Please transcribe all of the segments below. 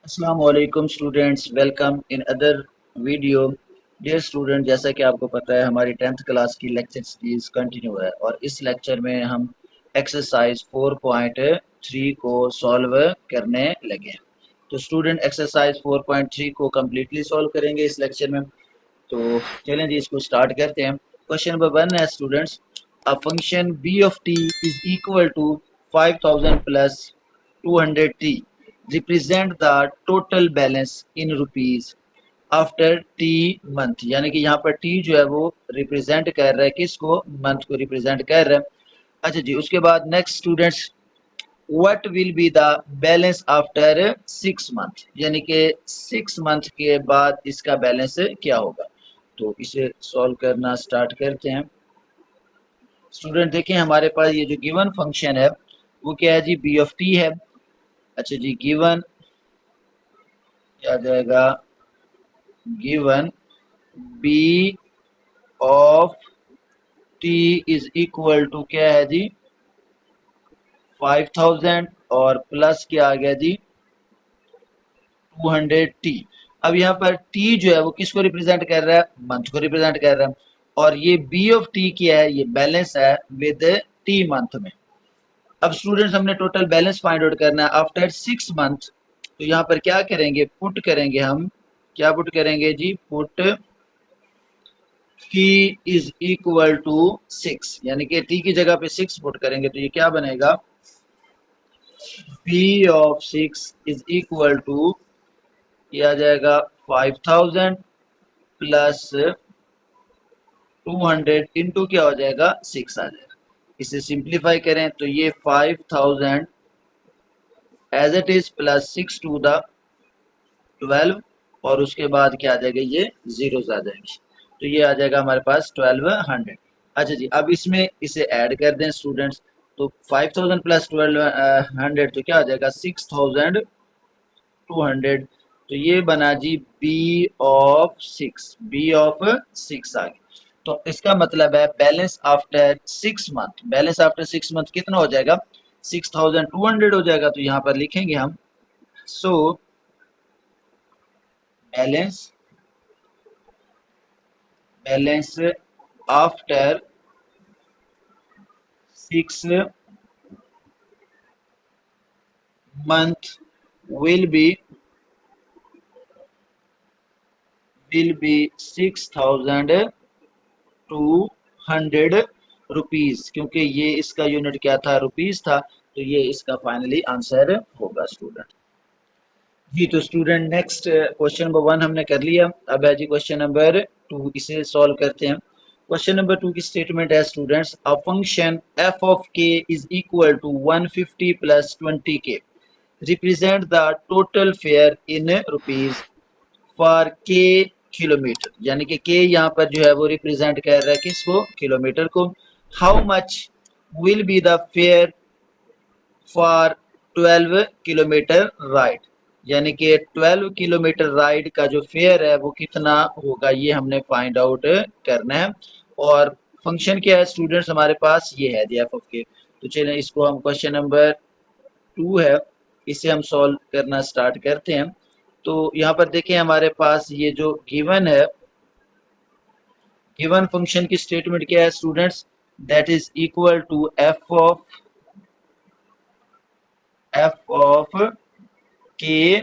अस्सलामुअलैकुम students, welcome in other video. Dear student, जैसा कि आपको पता है हमारी 10th क्लास की लेक्चर सीरीज कंटिन्यू है और इस लेक्चर में हम एक्सरसाइज 4.3 को सॉल्व करने लगे हैं। तो स्टूडेंट एक्सरसाइज 4.3 को कम्प्लीटली सॉल्व करेंगे इस लेक्चर में। तो चलें जी, इसको स्टार्ट करते हैं। क्वेश्चन नंबर 1 है students, a function B of T is equal to 5000 plus 200t represent the total balance in rupees after T month. यानी कि यहाँ पर टी जो है वो रिप्रेजेंट कर रहा है किसको? मंथ को रिप्रेजेंट कर रहा है। अच्छा जी, उसके बाद next students, what will be the balance after 6 month, यानी कि 6 मंथ के बाद इसका बैलेंस क्या होगा। तो इसे सॉल्व करना स्टार्ट करते हैं। स्टूडेंट देखें, हमारे पास ये जो गिवन फंक्शन है वो क्या है जी? बी ऑफ टी है। अच्छा जी, गिवन क्या आ जाएगा? Given B of T is equal to क्या है जी? 5000 और प्लस क्या आ गया जी? 200t। अब यहाँ पर t जो है वो किसको रिप्रेजेंट कर रहा है? मंथ को रिप्रेजेंट कर रहा है। और ये b ऑफ t क्या है? ये बैलेंस है विद t मंथ में। अब स्टूडेंट्स, हमने टोटल बैलेंस फाइंड आउट करना है आफ्टर 6 मंथ। तो यहाँ पर क्या करेंगे? पुट करेंगे हम। क्या पुट करेंगे जी? Put t is equal to 6, यानी कि t की जगह पे 6 पुट करेंगे तो ये क्या बनेगा? p of 6 is equal to, ये आ जाएगा 5000 प्लस 200 इंटू क्या हो जाएगा? 6 आ जाएगा। इसे सिंप्लीफाई करें तो ये 5000 as it is plus 6 to the 12 और उसके बाद क्या आ जाएगा? ये जीरोस आ जाएंगे। तो ये आ जाएगा हमारे पास 1200। अच्छा जी, अब इसमें इसे ऐड कर दें स्टूडेंट्स। तो 5000 प्लस 1200 तो क्या आ जाएगा? 6200। तो ये बना जी बी ऑफ 6। बी ऑफ 6 आ गया। तो इसका मतलब है balance after 6 month, balance after 6 month कितना हो जाएगा? 6200 हो जाएगा। तो यहाँ पर लिखेंगे हम, so balance balance after 6 month will be 6200 rupees, क्योंकि ये इसका यूनिट क्या था? रुपीज था। तो ये इसका फाइनली आंसर होगा स्टूडेंट जी। तो स्टूडेंट नेक्स्ट क्वेश्चन नंबर 1 हमने कर लिया। अब है जी क्वेश्चन नंबर 2, इसे सॉल्व करते हैं। क्वेश्चन नंबर 2 की स्टेटमेंट है students, a function f of k is equal to 150 plus 20k represent the total fare in rupees for K kilometre. यानी कि के यहाँ पर जो है वो रिप्रेजेंट कर रहा है किसको? किलोमीटर को। How much will be the fair for 12 kilometre ride, यानी कि 12 किलोमीटर राइड का जो फेयर है वो कितना होगा, ये हमने फाइंड आउट करना है। और फंक्शन क्या है स्टूडेंट्स? हमारे पास ये है एफ ऑफ के। तो चलें, इसको हम क्वेश्चन नंबर 2 है, इसे हम सॉल्व करना स्टार्ट करते हैं। तो यहाँ पर देखें, हमारे पास ये जो गिवन है, गिवन फंक्शन की स्टेटमेंट क्या है students? That is equal to F of K,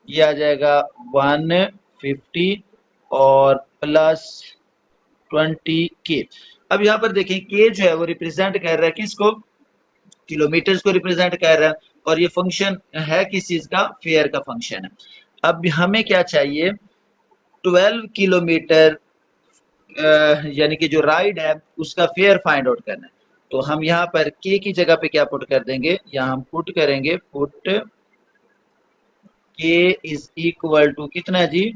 ये आ जाएगा 150 और प्लस 20k। अब यहाँ पर देखें, के जो है वो रिप्रेजेंट कर रहा है किसको? किलोमीटर्स को रिप्रेजेंट कर रहा है। और ये फंक्शन है किस चीज का? फेयर का फंक्शन है। अब हमें क्या चाहिए? 12 किलोमीटर यानी कि जो राइड है उसका फेयर फाइंड आउट करना है। तो हम यहाँ पर के की जगह पे क्या पुट कर देंगे? यहाँ हम पुट करेंगे, पुट के इज इक्वल टू कितना है जी?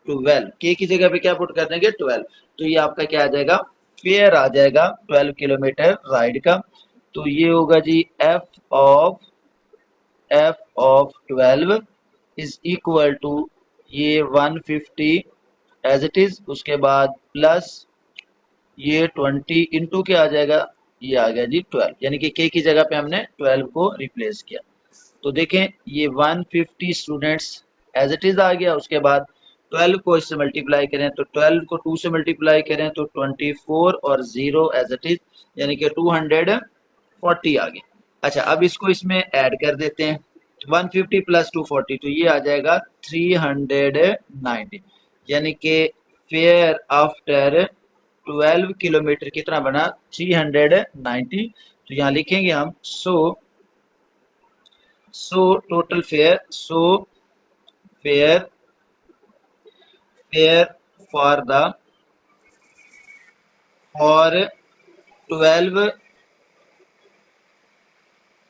12। के की जगह पे क्या पुट कर देंगे? 12। तो ये आपका क्या आ जाएगा? फेयर आ जाएगा 12 किलोमीटर राइड का। तो ये होगा g f of 12 is equal to ये 150 एज इट इज, उसके बाद प्लस ये 20 इंटू क्या आ जाएगा? ये आ गया जी 12, यानी कि के की जगह पे हमने 12 को रिप्लेस किया। तो देखें, ये 150 स्टूडेंट्स एज इट इज आ गया। उसके बाद 12 को इससे मल्टीप्लाई करें तो 12 को 2 से मल्टीप्लाई करें तो 24 और 0 एज इट इज, यानी कि 240 आ गया। अच्छा, अब इसको इसमें ऐड कर देते हैं, 150 प्लस 240 तो ये आ जाएगा 390, यानी कि फेयर आफ्टर 12 किलोमीटर कितना बना 390। तो यहाँ लिखेंगे हम so total fair, so fair fair for the for 12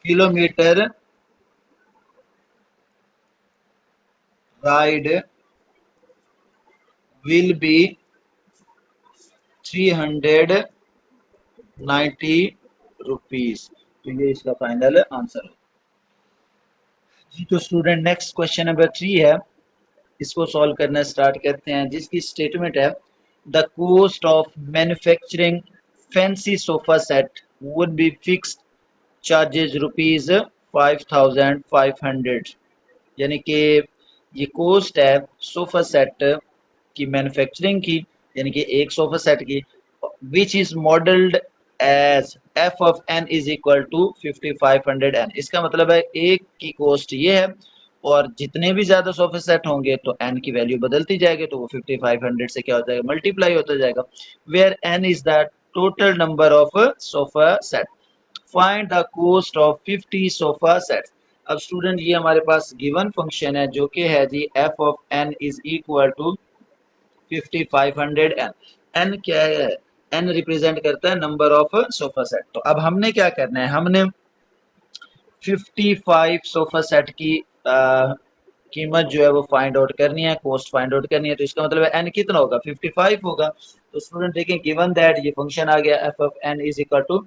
kilometre ride will be 390 rupees. तो ये इसका फाइनल आंसर है जी। तो स्टूडेंट नेक्स्ट क्वेश्चन नंबर 3 है, इसको सॉल्व करना स्टार्ट करते हैं, जिसकी स्टेटमेंट है the cost of manufacturing fancy sofa set would be fixed charges rupees 5500, यानी कि ये कॉस्ट है सोफा सेट की मैन्युफैक्चरिंग की, यानी कि एक सोफा सेट की, which is modelled as F of N is equal to 5500 N. इसका मतलब है एक की कॉस्ट ये है और जितने भी ज्यादा सोफा सेट होंगे तो एन की वैल्यू बदलती जाएगी, तो वो 5500 से क्या हो जाएगा मल्टीप्लाई होता जाएगा, where n is the total number of sofa set, find the cost of 50 sofa sets. अब स्टूडेंट ये हमारे पास गिवन फंक्शन है जो कि है g f of N is equal to 5500 n. N क्या है, एन रिप्रेजेंट करता है नंबर ऑफ सोफा सेट। तो अब हमने क्या करना है, हमने 55 सोफा सेट की कीमत जो है वो फाइंड आउट करनी है, कॉस्ट फाइंड आउट करनी है। तो इसका मतलब है एन कितना होगा 55 होगा। तो स्टूडेंट देखें गिवन दैट ये फंक्शन आ गया F of N is equal to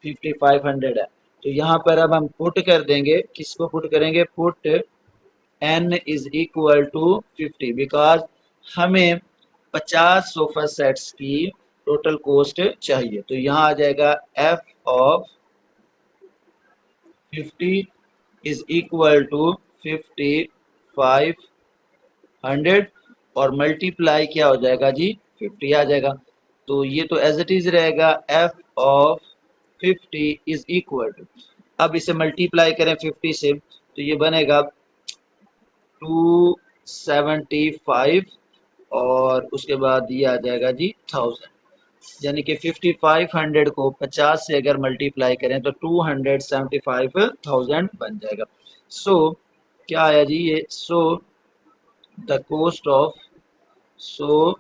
5500 है। तो यहाँ पर अब हम पुट कर देंगे, किसको पुट करेंगे, put N is equal to 50 because हमें 50 सोफा सेट्स की टोटल कॉस्ट चाहिए। तो यहाँ आ जाएगा F of 50 is equal to 5500 और मल्टीप्लाई क्या हो जाएगा जी 50 आ जाएगा। तो ये तो एज इट इज रहेगा F of 50 is equal to, अब इसे मल्टीप्लाई करें 50 से तो ये बनेगा 275 और उसके बाद ये आ जाएगा जी 1000, यानी कि 5500 को 50 से अगर मल्टीप्लाई करें तो 275,000 बन जाएगा। सो क्या आया जी ये, so the cost of, so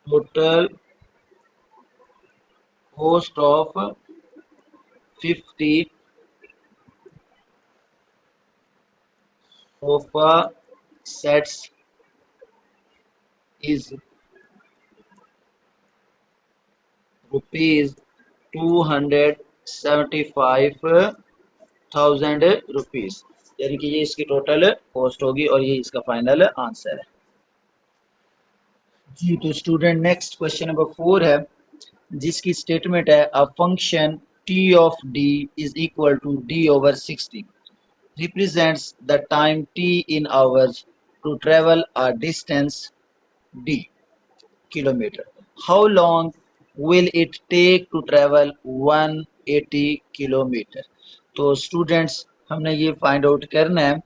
total cost of 50 sofa sets is rupees 275,000 rupees, यानी कि ये इसकी टोटल कॉस्ट होगी और ये इसका फाइनल आंसर है जी। तो स्टूडेंट नेक्स्ट क्वेश्चन नंबर 4 है, जिसकी स्टेटमेंट है a function t of d is equal to d over 60 represents the time t in hours to travel a distance d kilometer. How long will it take to travel 180 kilometre? तो students हमने ये find out करना है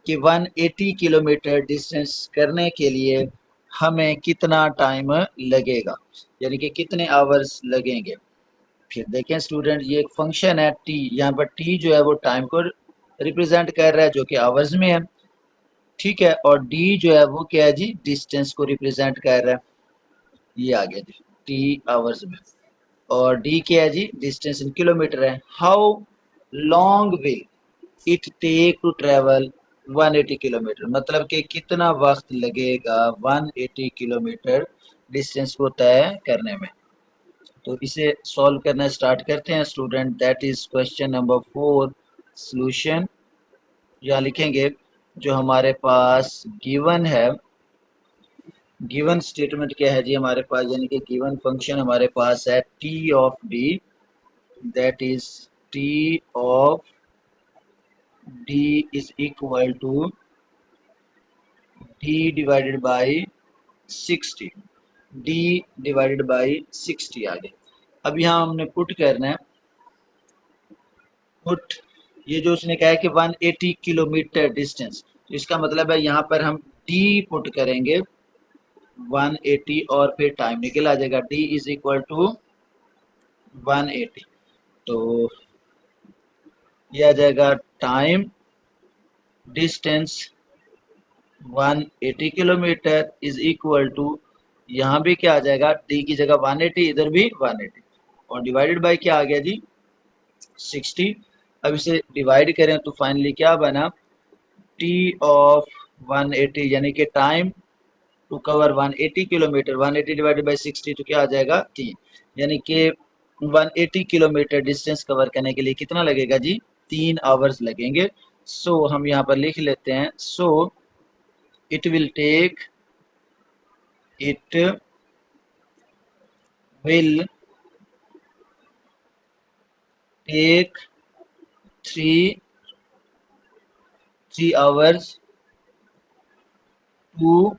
कि 180 kilometre distance करने के लिए हमें कितना टाइम लगेगा, यानी कि कितने आवर्स लगेंगे। फिर देखें स्टूडेंट ये एक फंक्शन है टी, यहाँ पर टी जो है वो टाइम को रिप्रेजेंट कर रहा है जो कि आवर्स में है, ठीक है, और डी जो है वो क्या है जी डिस्टेंस को रिप्रेजेंट कर रहा है, ये आ गया जी टी आवर्स में, और डी क्या है जी डिस्टेंस इन किलोमीटर है। How long will it take to travel 180 kilometre, मतलब कि कितना वक्त लगेगा 180 किलोमीटर डिस्टेंस को तय करने में। तो इसे सॉल्व करना स्टार्ट करते हैं student, that is question number 4 solution. यहाँ लिखेंगे जो हमारे पास गिवन है, गिवन स्टेटमेंट क्या है जी हमारे पास, यानी कि गिवन फंक्शन हमारे पास है T of D, that is T of D is equal to D divided by 60, D divided by 60 आ गया। अब यहाँ हमने पुट करना है, पुट ये जो उसने कहा है कि 180 किलोमीटर डिस्टेंस, तो इसका मतलब है यहाँ पर हम D पुट करेंगे 180 और फिर टाइम निकल आ जाएगा, D इज इक्वल टू 180। तो ये आ जाएगा time distance 180 kilometre is equal to, यहाँ भी क्या आ जाएगा, डी की जगह 180, इधर भी 180 और डिवाइडेड बाय क्या आ गया जी 60। अब इसे डिवाइड करें तो फाइनली क्या बना, टी ऑफ 180 यानी कि time to cover 180 kilometre, 180 divided by 60 तो क्या आ जाएगा 3, यानी कि 180 किलोमीटर डिस्टेंस कवर करने के लिए कितना लगेगा जी 3 आवर्स लगेंगे। सो हम यहाँ पर लिख लेते हैं, सो it will take it will take three hours to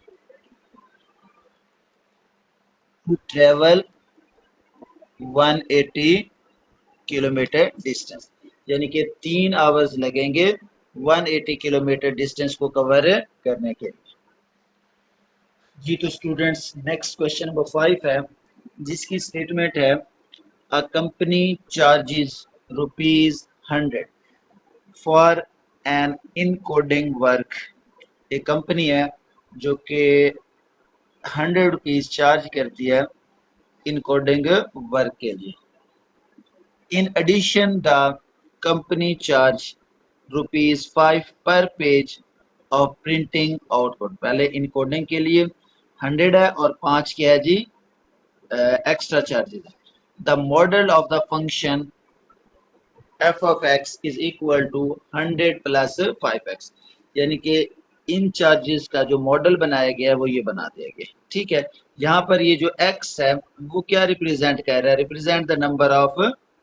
travel 180 kilometre distance, यानी कि 3 आवर्स लगेंगे 180 किलोमीटर डिस्टेंस को कवर करने के लिए। जी तो स्टूडेंट्स नेक्स्ट क्वेश्चन नंबर 5 है, जिसकी स्टेटमेंट है a company charges ₹100 for an encoding work. एक कंपनी है जो कि 100 रुपीज चार्ज करती है इनकोडिंग वर्क के लिए। In addition the company charge ₹5 per page of printing output. पहले इनकोडिंग के लिए 100 है और 5 क्या है जी एक्स्ट्रा चार्जेस है। The model of the function f of x is equal to 100 plus 5x, यानी कि इन चार्जेस का जो मॉडल बनाया गया है वो ये बना दिया गया। ठीक है, यहाँ पर ये जो x है वो क्या रिप्रेजेंट कर रहा है, represent the number of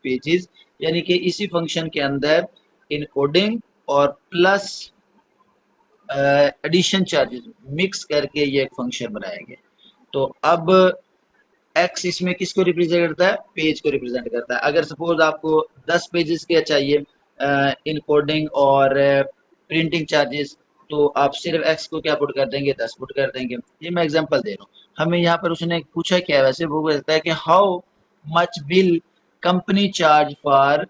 pages, यानी कि इसी फंक्शन के अंदर इनकोडिंग और प्लस एडिशन चार्जेस मिक्स करके ये एक फंक्शन बनाया गया। तो अब एक्स इसमें किसको रिप्रेजेंट करता है, पेज को रिप्रेजेंट करता है। अगर सपोज आपको 10 पेजेस के चाहिए इनकोडिंग और प्रिंटिंग चार्जेस, तो आप सिर्फ एक्स को क्या पुट कर देंगे 10 पुट कर देंगे। ये मैं एग्जांपल दे रहा हूँ। हमें यहाँ पर उसने पूछा क्या है, वैसे वो कहता है कि how much will company charge for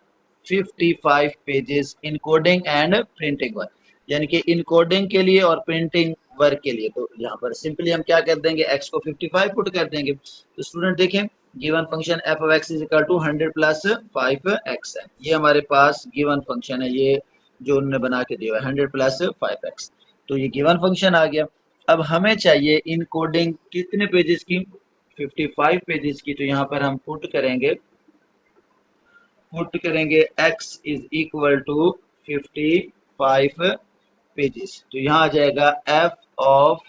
55 pages encoding and printing work, यानी कि इनकोडिंग के लिए और प्रिंटिंग वर्क के लिए। तो यहाँ पर सिंपली हम क्या कर देंगे, x को 55 पुट कर देंगे। तो स्टूडेंट देखें given function f of x is equal to 100 plus 5x है। ये हमारे पास गिवन फंक्शन है, ये जो उन्होंने बना के दिया है 100 प्लस 5x। तो ये गिवन फंक्शन आ गया। अब हमें चाहिए इनकोडिंग कितने पेजेस की, 55 पेजेस की। तो यहाँ पर हम पुट करेंगे x is equal to 55 pages. तो यहाँ आ जाएगा f of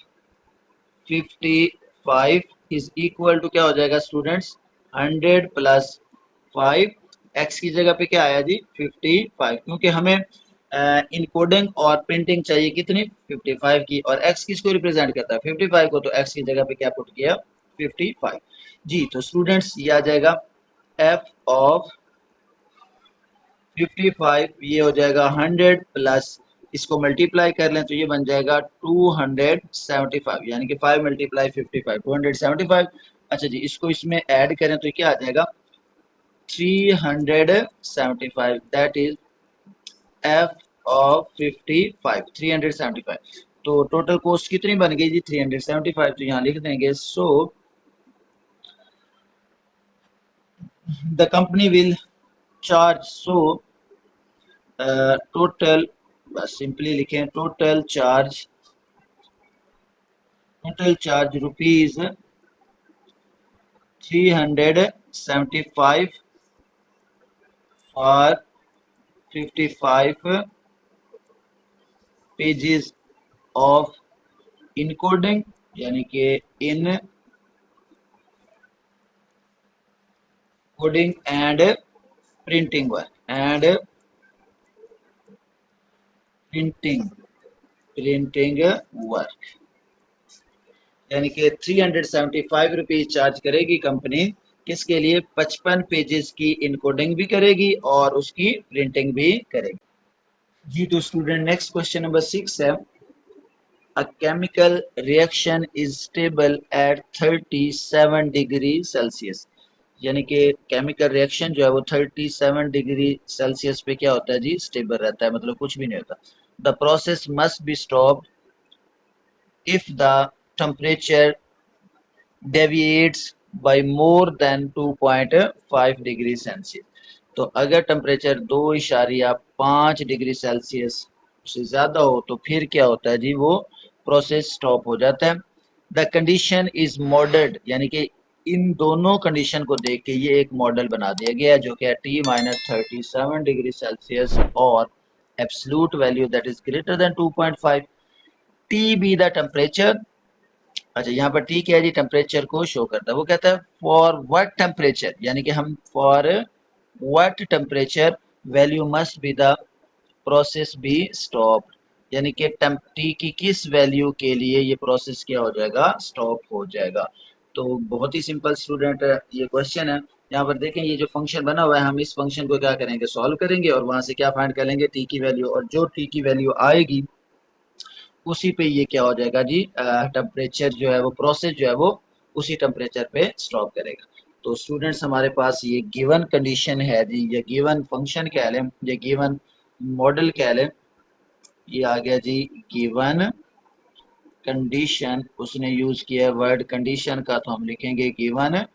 55 is equal to क्या हो जाएगा स्टूडेंट्स 100 प्लस 5, x की जगह पे क्या आया जी 55, क्योंकि हमें इनकोडिंग और प्रिंटिंग चाहिए कितनी 55 की, और x किसको रिप्रेजेंट करता है 55 को, तो x की जगह पे क्या पुट किया 55। जी तो स्टूडेंट्स ये आ जाएगा f ऑफ 55, ये हो जाएगा 100 प्लस इसको मल्टीप्लाई कर लें तो ये बन जाएगा 275, यानी कि 5 मल्टीप्लाई 55 275। अच्छा जी इसको इसमें ऐड करें तो क्या आ जाएगा 375, दैट इज f ऑफ 55 375। तो टोटल कॉस्ट कितनी बन गई जी 375, तो यहाँ लिख देंगे so the company will charge, so total बस सिंपली लिखें total charge rupees 375 for 55 pages of encoding, यानी कि in coding and printing work printing printing work, यानी कि 375 रुपीज चार्ज करेगी कंपनी। किसके लिए? 55 पेजेस की इनकोडिंग भी करेगी और उसकी प्रिंटिंग भी करेगी। जी तो स्टूडेंट नेक्स्ट क्वेश्चन नंबर 6 है, a chemical reaction is stable at 37 degree Celsius, यानी कि केमिकल रिएक्शन जो है वो 37 डिग्री सेल्सियस पे क्या होता है जी? स्टेबल रहता है, मतलब कुछ भी नहीं होता। The process must be stopped if the temperature deviates by more than 2.5 degree Celsius. तो अगर टेम्परेचर 2.5 डिग्री सेल्सियस से ज़्यादा हो तो फिर क्या होता है जी? वो प्रोसेस स्टॉप हो जाता है। द कंडीशन इज मॉडल्ड, यानी कि इन दोनों कंडीशन को देख के ये एक मॉडल बना दिया गया है जो कि है T-37 डिग्री सेल्सियस और absolute value that is greater than 2.5। T be the temperature. अच्छा, यहाँ पर टी क्या है जी? टेम्परेचर को शो करता है। वो कहता है फॉर व्हाट टेम्परेचर, यानी कि हम for what temperature value must be the process be stop, यानी कि टी की किस वैल्यू के लिए ये प्रोसेस क्या हो जाएगा? स्टॉप हो जाएगा। तो बहुत ही सिंपल स्टूडेंट ये क्वेश्चन है। यहाँ पर देखें ये जो फंक्शन बना हुआ है, हम इस फंक्शन को क्या करेंगे? सॉल्व करेंगे और वहां से क्या फाइंड कर लेंगे? टी की वैल्यू, और जो टी की वैल्यू आएगी उसी पे ये क्या हो जाएगा जी? टेम्परेचर जो है वो, प्रोसेस जो है वो उसी टेम्परेचर पे स्टॉप करेगा। तो स्टूडेंट्स हमारे पास ये गिवन कंडीशन है जी, ये गिवन फंक्शन कह लें, ये गिवन मॉडल कह लें, ये आ गया जी गिवन कंडीशन। उसने यूज किया है वर्ड कंडीशन का, तो हम लिखेंगे गिवन,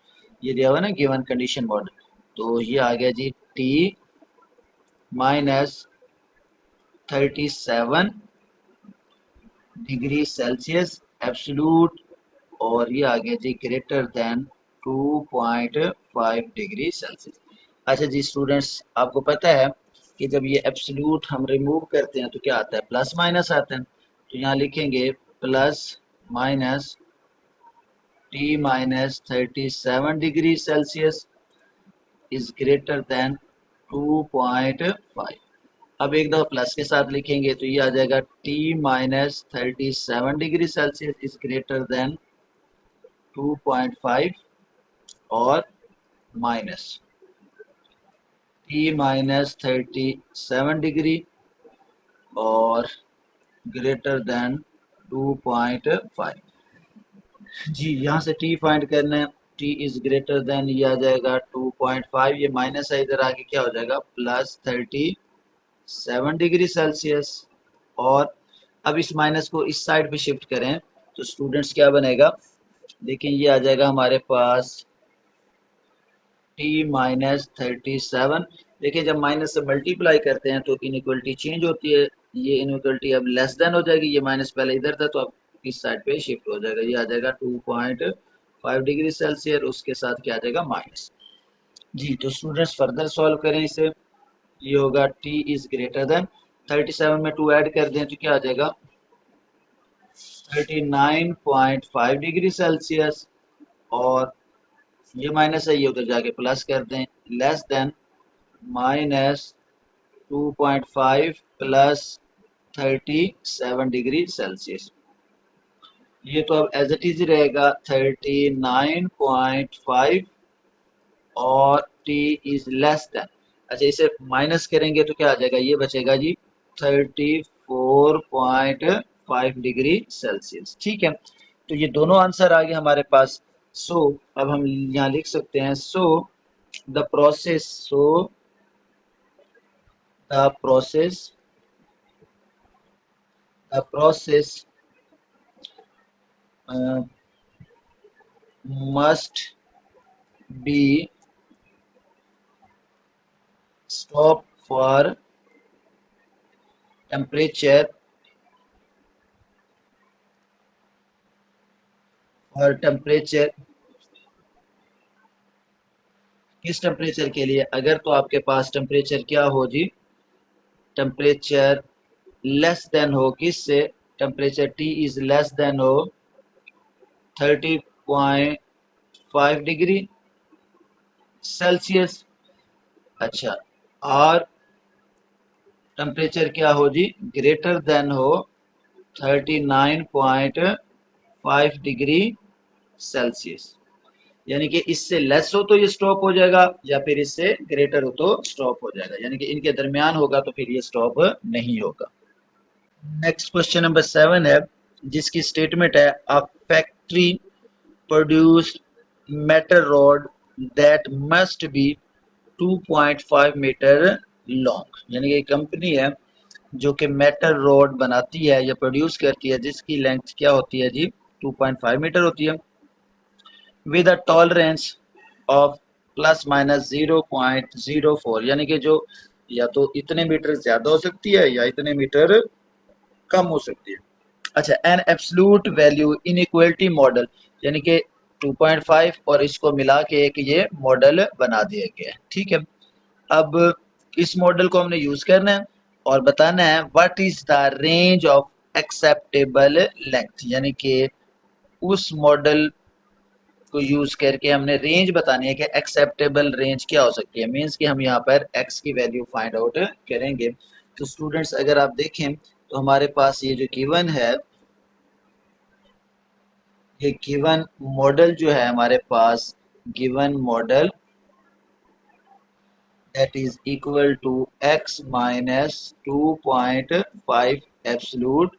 ये दिया हुआ ना गिवन कंडीशन मॉडल। तो ये आ गया जी T-37 डिग्री सेल्सियस एब्सोल्यूट, और ये आ गया जी ग्रेटर देन 2.5 डिग्री सेल्सियस। अच्छा जी स्टूडेंट्स, आपको पता है कि जब ये एब्सोल्यूट हम रिमूव करते हैं तो क्या आता है? प्लस माइनस आता है। तो यहाँ लिखेंगे plus minus T-37 degree Celsius is greater than 2.5। अब एक दफा प्लस के साथ लिखेंगे तो ये आ जाएगा T-37 degree Celsius is greater than 2.5, और माइनस T-37 डिग्री और ग्रेटर देन 2.5। जी यहाँ से टी फाइंड करना है। टी इज ग्रेटर देन, ये आ जाएगा 2.5, ये माइनस है, इधर आगे क्या हो जाएगा? +37 डिग्री सेल्सियस। और अब इस माइनस को इस साइड पे शिफ्ट करें तो स्टूडेंट्स क्या बनेगा? देखिए ये आ जाएगा हमारे पास T-37। देखिए जब माइनस से मल्टीप्लाई करते हैं तो इनइक्वलिटी चेंज होती है, ये इनइक्वलिटी अब लेस देन हो जाएगी, ये माइनस पहले इधर था तो अब इस साइड पे शिफ्ट हो जाएगा, ये आ जाएगा 2.5 डिग्री सेल्सियस, उसके साथ क्या आ जाएगा? माइनस। जी तो स्टूडेंट्स फर्दर सॉल्व करें इसे, ये होगा T इज ग्रेटर देन 37 में 2 ऐड कर दें तो क्या आ जाएगा? 39.5 डिग्री सेल्सियस, और ये माइनस है, ये उधर जाके प्लस कर दें, less than -2.5 plus 37 degree Celsius. ये तो अब एज इट इज रहेगा 39.5 और टी इज लेस देन। अच्छा इसे माइनस करेंगे तो क्या आ जाएगा? ये बचेगा जी 34.5 डिग्री सेल्सियस। ठीक है, तो ये दोनों आंसर आ गए हमारे पास। सो अब हम यहाँ लिख सकते हैं the process the process the process uh, must be stopped temperature for temperature किस टेम्परेचर के लिए? अगर तो आपके पास टेम्परेचर क्या हो जी? टेम्परेचर लेस देन हो, किससे? Temperature T is less than हो 30.5 डिग्री सेल्सियस। अच्छा, और टेम्परेचर क्या हो जी, ग्रेटर देन हो 39.5 डिग्री सेल्सियस, यानी कि इससे लेस हो तो ये स्टॉप हो जाएगा, या फिर इससे ग्रेटर हो तो स्टॉप हो जाएगा, यानी कि इनके दरमियान होगा तो फिर ये स्टॉप नहीं होगा। नेक्स्ट क्वेश्चन नंबर 7 है, जिसकी स्टेटमेंट है a factory produce metal rod that must be 2.5 metre long, यानी कि कंपनी है जो कि मेटल रॉड बनाती है या प्रोड्यूस करती है जिसकी लेंथ क्या होती है जी, 2.5 मीटर होती है, with a tolerance of plus minus 0.04, यानी कि जो या तो इतने मीटर ज्यादा हो सकती है या इतने मीटर कम हो सकती है। अच्छा, an absolute value inequality model, यानी कि 2.5 और इसको मिला के एक ये मॉडल बना दिया गया है, ठीक है। अब इस मॉडल को हमने यूज करना है और बताना है what is the range of acceptable length, यानी कि उस मॉडल को यूज करके हमने रेंज बतानी है कि एक्सेप्टेबल रेंज क्या हो सकती है, मींस कि हम यहाँ पर x की वैल्यू फाइंड आउट करेंगे। तो स्टूडेंट्स अगर आप देखें तो हमारे पास ये जो गिवन है, ये गिवन मॉडल जो है हमारे पास, given model that is equal to x minus 2.5 absolute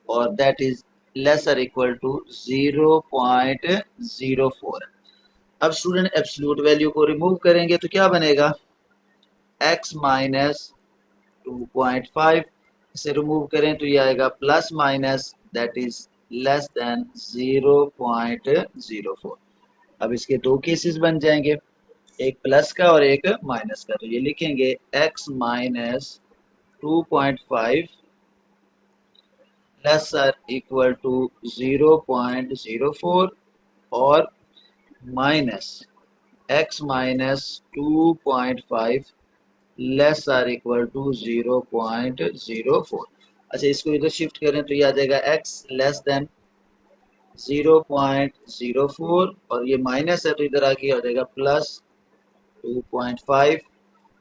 or that is less or equal to 0.04। अब स्टूडेंट एब्सोल्यूट वैल्यू को रिमूव करेंगे तो क्या बनेगा, x माइनस 2.5, इसे रिमूव करें तो ये आएगा plus minus that is less than 0.04। अब इसके दो केसेस बन जाएंगे, एक प्लस का और एक माइनस का, तो ये लिखेंगे x minus 2.5 lesser equal to 0.04 और minus x minus 2.5 less or equal to 0.04। अच्छा, इसको इधर शिफ्ट करें तो ये आ जाएगा x लेस देन 0.04 और ये माइनस है तो इधर आके हो जाएगा प्लस 2.5।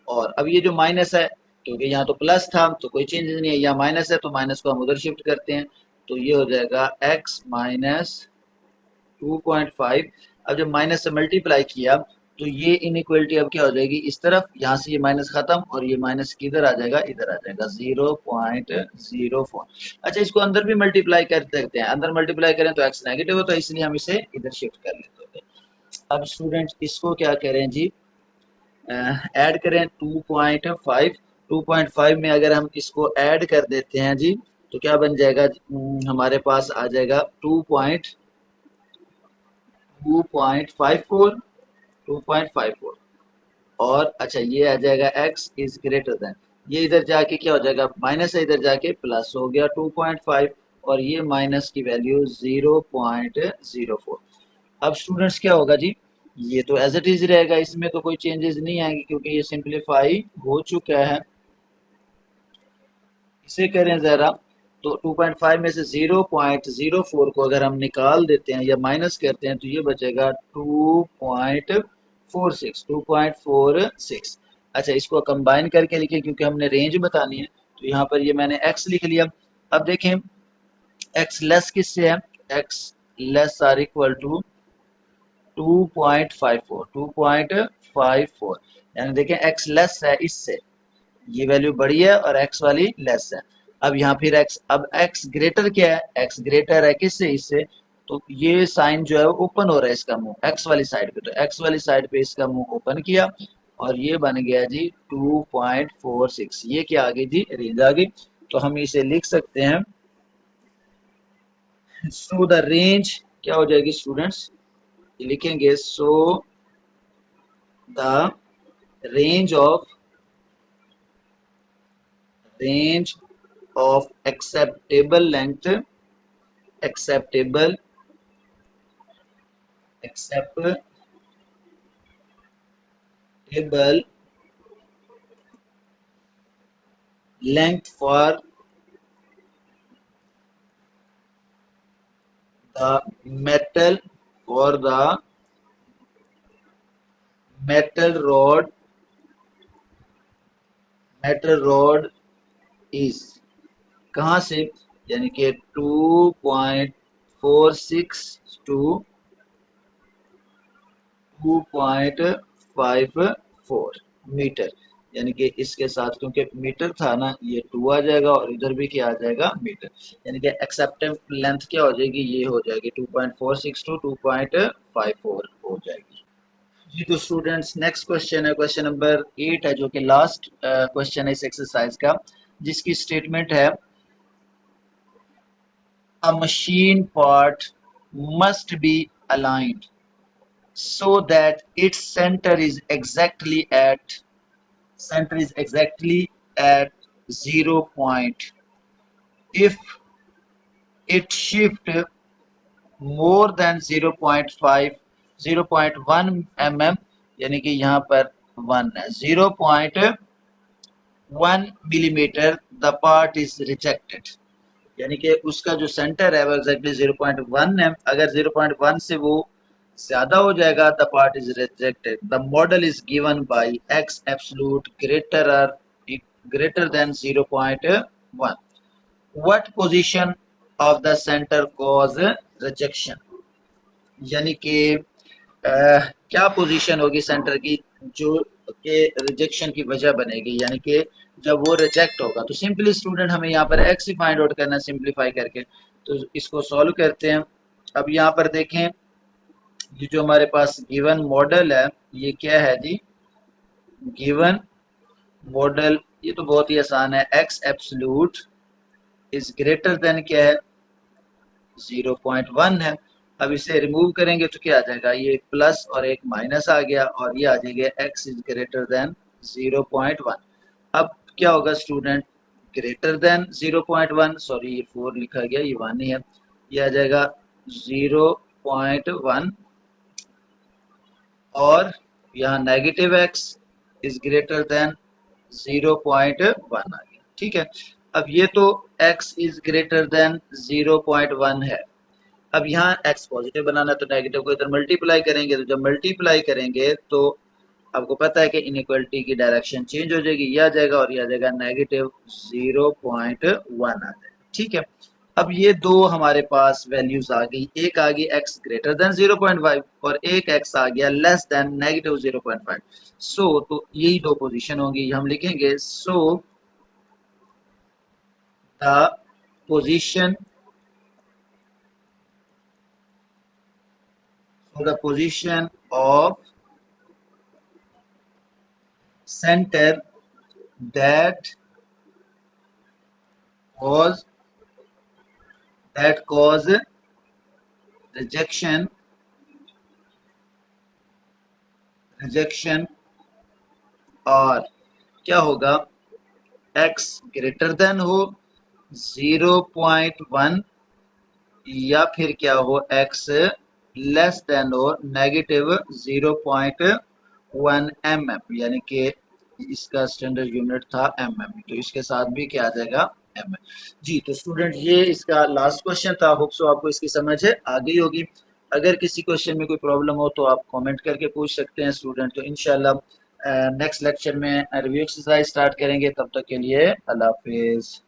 और अब ये जो माइनस है, क्योंकि यहाँ तो प्लस था तो कोई चेंज नहीं है, यहाँ माइनस है तो माइनस को हम उधर शिफ्ट करते हैं, तो ये हो जाएगा x माइनस 2.5। अब जब माइनस से मल्टीप्लाई किया तो ये इनइक्वालिटी अब क्या हो जाएगी, इस तरफ, यहाँ से ये माइनस खत्म और ये माइनस किधर आ जाएगा, इधर आ जाएगा 0.04। अच्छा, इसको अंदर भी मल्टीप्लाई कर सकते हैं, अंदर मल्टीप्लाई करें तो x नेगेटिव होता है, इसलिए हम इसे इधर शिफ्ट कर लेते हैं। अब स्टूडेंट इसको क्या करें जी, ऐड करें 2.5, 2.5 में अगर हम इसको ऐड कर देते हैं जी तो क्या बन जाएगा, हमारे पास आ जाएगा 2.54, 2.54। और अच्छा ये आ जाएगा x इज ग्रेटर देन, ये इधर जाके क्या हो जाएगा, माइनस है इधर जाके प्लस हो गया 2.5 और ये माइनस की वैल्यू 0.04। अब स्टूडेंट्स क्या होगा जी, ये तो एज इट इज रहेगा, इसमें तो कोई चेंजेस नहीं आएंगे क्योंकि ये सिंप्लीफाई हो चुका है। इसे करें जरा तो 2.5 में से 0.04 को अगर हम निकाल देते हैं या माइनस करते हैं तो ये बचेगा 2.46, 2.46। अच्छा, इसको कंबाइन करके लिखें क्योंकि हमने रेंज बतानी है, तो यहाँ पर ये मैंने x लिख लिया। अब देखें x लेस किससे है, x less or equal to 2.54, 2.54, यानी देखें x लेस है इससे, ये वैल्यू बड़ी है और x वाली लेस है। अब यहाँ फिर x, अब x ग्रेटर क्या है, x ग्रेटर है किससे, इससे, तो ये साइन जो है वो ओपन हो रहा है इसका मुंह x वाली साइड पे, तो x वाली साइड पे इसका मुंह ओपन किया और ये बन गया जी 2.46, ये क्या आ गई जी, रेंज आ गई। तो हम इसे लिख सकते हैं, सो द रेंज क्या हो जाएगी स्टूडेंट्स, लिखेंगे so the range of acceptable length, acceptable acceptable length for the metal, for the metal rod, metal rod is कहाँ से, यानी कि 2.46 टू 2.54 मीटर, यानी कि इसके साथ क्योंकि मीटर था ना, ये 2 आ जाएगा और इधर भी क्या आ जाएगा, मीटर, यानी कि एक्सेप्टेबल लेंथ क्या हो जाएगी, ये हो जाएगी 2.46 टू 2.54 हो जाएगी। जी तो स्टूडेंट्स नेक्स्ट क्वेश्चन है, क्वेश्चन नंबर 8 है, जो कि लास्ट क्वेश्चन है इस एक्सरसाइज का, जिसकी स्टेटमेंट है अ machine part must be aligned so that its center is exactly at 0 point. If it shift more than 0.5 0.1 mm, यानी कि यहाँ पर 1 है, 0.1 millimetre the part is rejected, यानी कि उसका जो सेंटर है वो एग्जैक्टली 0.1 है, अगर 0.1 से वो ज्यादा हो जाएगा the part is rejected. The model is given by x absolute greater than 0.1। What position of the centre cause rejection, यानी कि क्या पोजीशन होगी सेंटर की जो के रिजेक्शन की वजह बनेगी, यानी कि जब वो रिजेक्ट होगा। तो सिंपली स्टूडेंट हमें यहाँ पर एक्स ही फाइंड आउट करना है सिंप्लीफाई करके, तो इसको सॉल्व करते हैं। अब यहाँ पर देखें ये जो हमारे पास गिवन मॉडल है ये क्या है जी, गिवन मॉडल ये तो बहुत ही आसान है, x absolute is greater than क्या है 0.1 है। अब इसे रिमूव करेंगे तो क्या आ जाएगा, ये प्लस और एक माइनस आ गया और ये आ जाएगा x इज ग्रेटर देन 0.1। अब क्या होगा स्टूडेंट, ग्रेटर देन 0.1, सॉरी ये 4 लिखा गया, ये 1 ही है, ये आ जाएगा 0.1 और यहाँ negative x is greater than 0.1 आ गया, ठीक है। अब ये तो x इज ग्रेटर देन 0.1 है, अब यहाँ x पॉजिटिव बनाना है तो नेगेटिव को इधर मल्टीप्लाई करेंगे, तो जब मल्टीप्लाई करेंगे तो आपको पता है कि इनइक्वालिटी की डायरेक्शन चेंज हो जाएगी, ये आ जाएगा और ये आ जाएगा नेगेटिव 0.1 आ जाएगा, ठीक है। अब ये दो हमारे पास वैल्यूज आ गई, एक आ गई x ग्रेटर देन 0.5 और एक x आ गया लेस देन नेगेटिव 0.5। सो तो यही दो पोजीशन होंगी, हम लिखेंगे so the position of center that cause rejection और क्या होगा, x ग्रेटर देन हो 0.1 या फिर क्या हो x लेस देन हो नेगेटिव 0.1 mm, यानी कि इसका स्टैंडर्ड यूनिट था mm, तो इसके साथ भी क्या आ जाएगा mm। जी तो स्टूडेंट ये इसका लास्ट क्वेश्चन था, होप सो आपको इसकी समझ है आ गई होगी। अगर किसी क्वेश्चन में कोई प्रॉब्लम हो तो आप कमेंट करके पूछ सकते हैं स्टूडेंट। तो इंशाल्लाह नेक्स्ट लेक्चर में रिव्यू एक्सरसाइज स्टार्ट करेंगे, तब तक के लिए अल्लाह हाफिज।